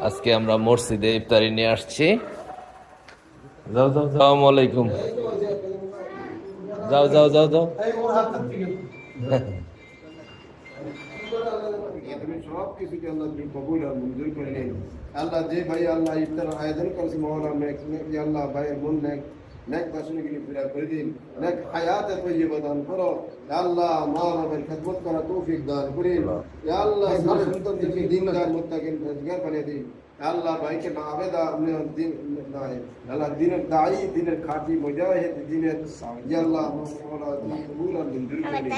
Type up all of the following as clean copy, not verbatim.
আজকে আমরা মসজিদে ইফতারি নিয়ে আসছি। যাও যাও, আসসালামু আলাইকুম। যাও যাও যাও যাও। সব কিছুকে আল্লাহ তুমি কবুল আর মঞ্জুর করে নিন। আল্লাহ যে ভাই আল্লাহ ইফতার আয়োজন করেছে মওলা আল্লাহ ভাইয়ের মন নেক বাসনাগুলি পুরা করে দিন, নেক হায়াতে তৈয়বা দান করো। আল্লাহ মা বাবার খেদমত করা তৌফিক দান করেন। আল্লাহ সন্তানদেরকে দিনদার মুত্তাকিন পরহেজগার বানিয়ে দিন। আল্লাহ ভাইকে না আবেদা দিন আল্লাহ দিনের দায়ী, দিনের খাঁটি মুজাহিদ, দিনের আল্লাহ মওলা কবুল আর মঞ্জুর করে নিন।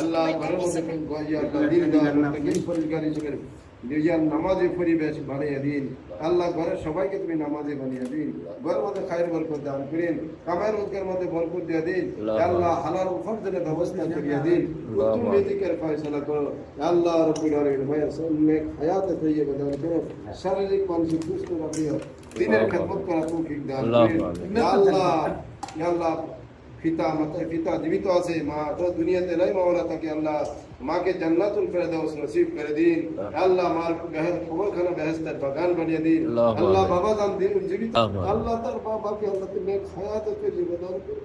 আল্লাহ ঘরের মধ্যে দিনদার মুত্তাকিন পরহেজগার হিসেবে নামাজে পরিবেশ বানিয়ে দিন। আল্লাহ ঘরের সবাইকে তুমি নামাজে বানিয়ে দিন। ঘরের মধ্যে খায়ের বরকত দান করেন, কামাই রোজগার মধ্যে বরকত দিয়ে দিন। আল্লাহ হালাল উপার্জনের ব্যবস্থা করিয়ে দিন। উত্তম রিজিকের ফয়সালা করো। আল্লাহ রাব্বুল আলামিন ভাইয়া নেক হায়াতে তৈয়বা দান করো, শারীরিক মানসিক সুস্থ রাখিও, দিনের খেদমত করা তৌফিক দান করেন। আল্লাহ আল্লাহ পিতা জীবিত আছে, মা তো দুনিয়াতে নাই, মাওলা তাকে আল্লাহ মাকে জান্নাতুল ফেরদাউস নসিব করে দিন। আল্লাহ মার কবরখানা বেহেশতের বাগান বানিয়ে দিন। আল্লাহ বাবা জান দিন জীবিত, আল্লাহ তার বাবাকে আল্লাহ নেক হায়াতে তৈয়বা দান করুন।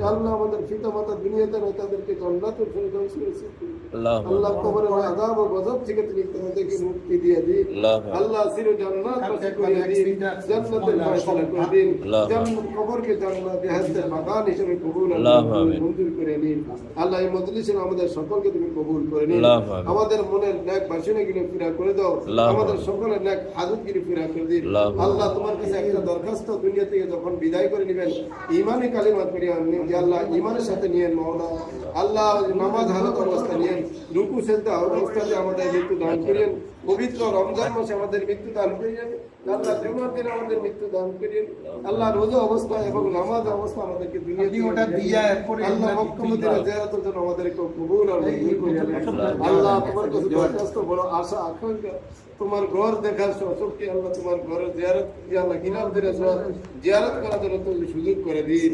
আল্লাহ আমাদের পিতা মাতা দুনিয়াতে নাই, তাদেরকে জান্নাতুল ফেরদাউস নসিব করুন। আল্লাহ কবরের আযাব ও গজব থেকে তুমি তাদেরকে মুক্তি দিয়ে দিন। আল্লাহ চির জান্নাত নসিব করে দিন, জান্নাতের ফয়সালা করে দিন। জান্নাত কবরকে জান্নাত বেহেশতের বাগান হিসেবে কবুল মঞ্জুর করে নিন। আল্লাহ এই মজলিসে আমাদের সকলকে তুমি কবুল করে নিন। আমাদের মনের নেক বাসনাগুলো পুরা করে দাও, আমাদের সকলের নেক হাজতগুলো পুরা করে দিন। আল্লাহ তোমার কাছে একটা দরখাস্ত, দুনিয়া থেকে যখন বিদায় করে নেবেন ঈমানে কালিমা পড়িয়া আল্লাহ ঈমানের সাথে নিয়েন মাওলা। আল্লাহ নামাজ হালত অবস্থা নিয়েন, রুকু সেজদা অবস্থাতে আমাদের মৃত্যু দান করেন। পবিত্র রমজান মাসে আমাদের মৃত্যু দান করিয়েন। আল্লাহ জুমার দিনে আমাদের মৃত্যু দান করিয়েন। আল্লাহ রোজা অবস্থা এবং নামাজ অবস্থা আমাদেরকে দুনিয়া আল্লাহ মক্কা মদিনা জিয়ারতের জন্য আমাদেরকে কবুল আর মঞ্জুর করিয়া নেন। আল্লাহ তোমার কাছে দরখাস্ত, বড় আশা আকাঙ্ক্ষা, তোমার ঘর দেখার সশক্তি, আল্লাহ তোমার ঘরের জিয়ারত আল্লাহ কিনার দিনে জিয়ারত করার জন্য তুমি সুযোগ করে দিন।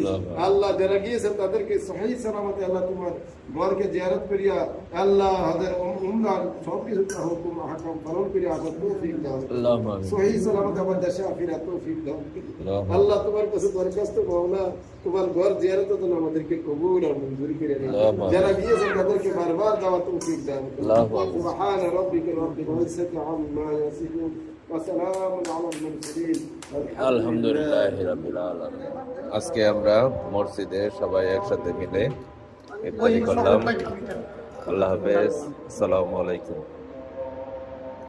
আল্লাহ যারা গিয়েছেন তাদেরকে সহি সালামতে আল্লাহ তোমার ঘরকে জিয়ারত করিয়া আল্লাহ হাজার উমরান সবকিছু হুকুম হাকাম পালন করিয়া আবার তৌফিক দাও। সহি সালামতে আমার দেশে ফিরা তৌফিক দাও। আল্লাহ তোমার কাছে দরখাস্ত মাওলা, তোমার ঘর জিয়ারতের জন্য আমাদেরকে কবুল আর মঞ্জুর করে দিন। যারা গিয়েছেন তাদেরকে বারবার যাওয়া তৌফিক দাও। সুবহান রাব্বিকা রাব্বিল ইজ্জাতি আম্মা ইয়াসিফুন ওয়া সালামুন আলাল মুরসালিন আলহামদুলিল্লাহি রাব্বিল আলামিন। আজকে আমরা মসজিদে সবাই একসাথে মিলে ইফতারি করলাম। আল্লাহ হাফেজ, আসসালামু আলাইকুম।